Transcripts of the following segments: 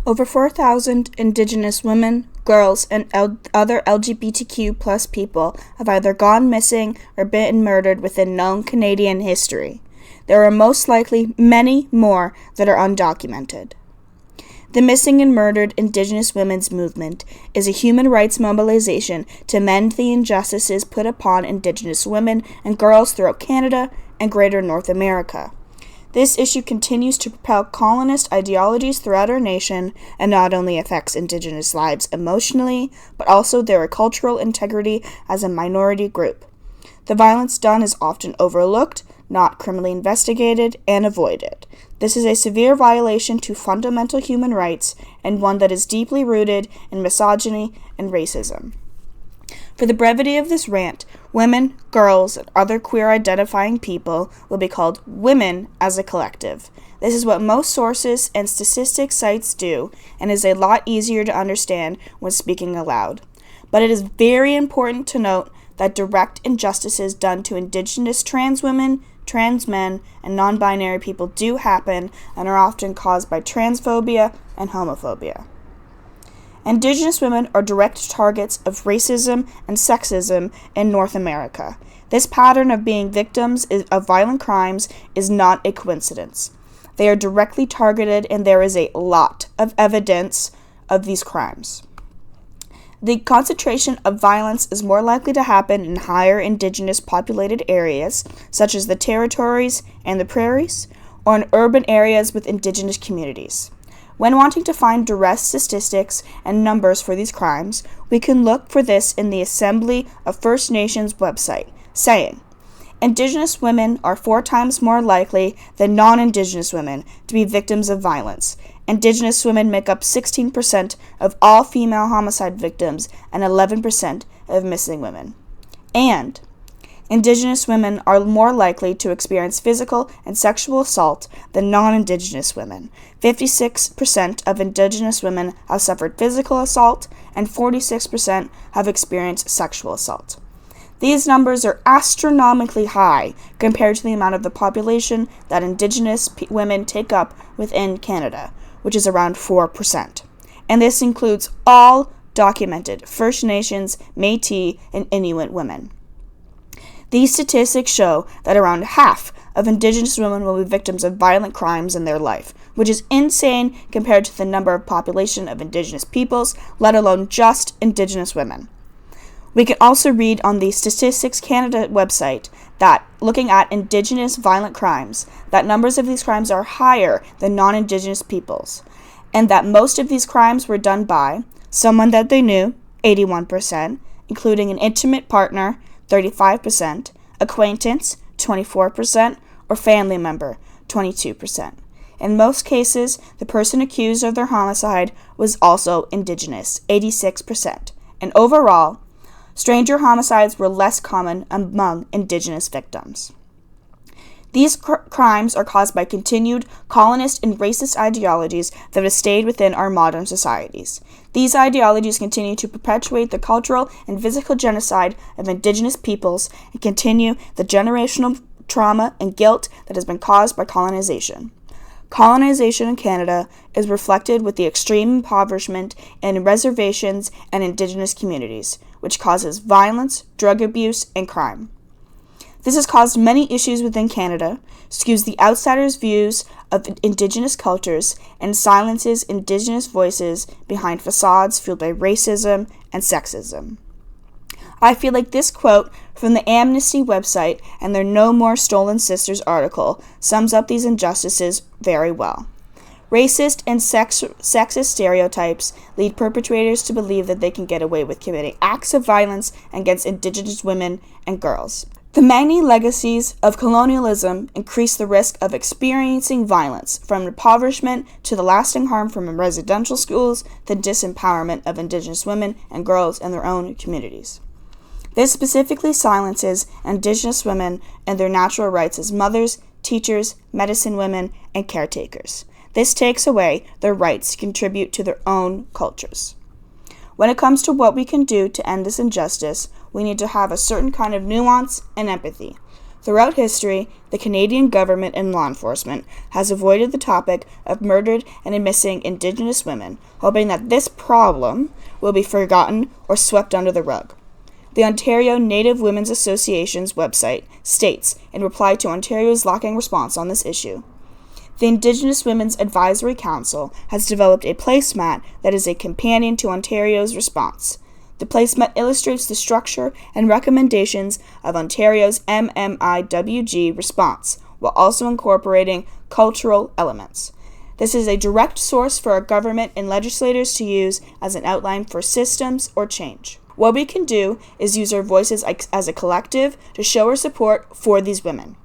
Over 4,000 Indigenous women, girls, and other LGBTQ plus people have either gone missing or been murdered within known Canadian history. There are most likely many more that are undocumented. The Missing and Murdered Indigenous Women's Movement is a human rights mobilization to mend the injustices put upon Indigenous women and girls throughout Canada and Greater North America. This issue continues to propel colonist ideologies throughout our nation and not only affects Indigenous lives emotionally, but also their cultural integrity as a minority group. The violence done is often overlooked, not criminally investigated, and avoided. This is a severe violation to fundamental human rights and one that is deeply rooted in misogyny and racism. For the brevity of this rant, women, girls, and other queer-identifying people will be called women as a collective. This is what most sources and statistics sites do, and is a lot easier to understand when speaking aloud. But it is very important to note that direct injustices done to Indigenous trans women, trans men, and non-binary people do happen and are often caused by transphobia and homophobia. Indigenous women are direct targets of racism and sexism in North America. This pattern of being victims of violent crimes is not a coincidence. They are directly targeted, and there is a lot of evidence of these crimes. The concentration of violence is more likely to happen in higher Indigenous populated areas, such as the territories and the prairies, or in urban areas with Indigenous communities. When wanting to find direct statistics and numbers for these crimes, we can look for this in the Assembly of First Nations website, saying, Indigenous women are 4 times more likely than non-Indigenous women to be victims of violence. Indigenous women make up 16% of all female homicide victims and 11% of missing women. And Indigenous women are more likely to experience physical and sexual assault than non-Indigenous women. 56% of Indigenous women have suffered physical assault, and 46% have experienced sexual assault. These numbers are astronomically high compared to the amount of the population that Indigenous women take up within Canada, which is around 4%. And this includes all documented First Nations, Métis, and Inuit women. These statistics show that around half of Indigenous women will be victims of violent crimes in their life, which is insane compared to the number of population of Indigenous peoples, let alone just Indigenous women. We can also read on the Statistics Canada website that, looking at Indigenous violent crimes, that numbers of these crimes are higher than non-Indigenous peoples, and that most of these crimes were done by someone that they knew, 81%, including an intimate partner, 35%, acquaintance, 24%, or family member, 22%. In most cases, the person accused of their homicide was also Indigenous, 86%, and overall, stranger homicides were less common among Indigenous victims. These crimes are caused by continued colonist and racist ideologies that have stayed within our modern societies. These ideologies continue to perpetuate the cultural and physical genocide of Indigenous peoples and continue the generational trauma and guilt that has been caused by colonization. Colonization in Canada is reflected with the extreme impoverishment in reservations and Indigenous communities, which causes violence, drug abuse, and crime. This has caused many issues within Canada, skews the outsiders' views of Indigenous cultures, and silences Indigenous voices behind facades fueled by racism and sexism. I feel like this quote from the Amnesty website and their No More Stolen Sisters article sums up these injustices very well. Racist and sexist stereotypes lead perpetrators to believe that they can get away with committing acts of violence against Indigenous women and girls. The many legacies of colonialism increase the risk of experiencing violence, from impoverishment to the lasting harm from residential schools, the disempowerment of Indigenous women and girls in their own communities. This specifically silences Indigenous women and their natural rights as mothers, teachers, medicine women, and caretakers. This takes away their rights to contribute to their own cultures. When it comes to what we can do to end this injustice, we need to have a certain kind of nuance and empathy. Throughout history, the Canadian government and law enforcement has avoided the topic of murdered and missing Indigenous women, hoping that this problem will be forgotten or swept under the rug. The Ontario Native Women's Association's website states, in reply to Ontario's lacking response on this issue, the Indigenous Women's Advisory Council has developed a placemat that is a companion to Ontario's response. The placemat illustrates the structure and recommendations of Ontario's MMIWG response, while also incorporating cultural elements. This is a direct source for our government and legislators to use as an outline for systems or change. What we can do is use our voices as a collective to show our support for these women.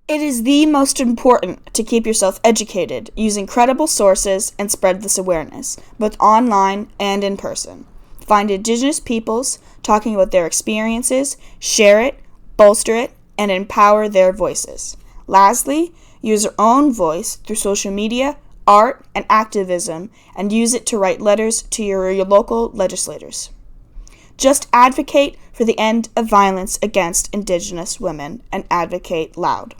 It is the most important to keep yourself educated using credible sources and spread this awareness, both online and in person. Find Indigenous peoples talking about their experiences, share it, bolster it, and empower their voices. Lastly, use your own voice through social media, art, and activism, and use it to write letters to your local legislators. Just advocate for the end of violence against Indigenous women and advocate loud.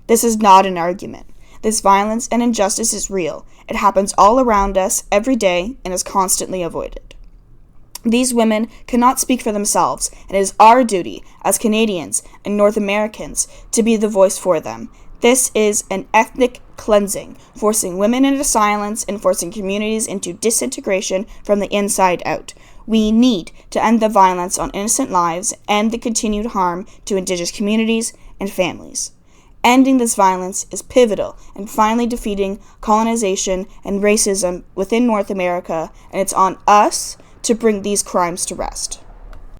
This is not an argument. This violence and injustice is real. It happens all around us every day and is constantly avoided. These women cannot speak for themselves, and it is our duty as Canadians and North Americans to be the voice for them. This is an ethnic cleansing, forcing women into silence and forcing communities into disintegration from the inside out. We need to end the violence on innocent lives and the continued harm to Indigenous communities and families. Ending this violence is pivotal in finally defeating colonization and racism within North America, and it's on us to bring these crimes to rest.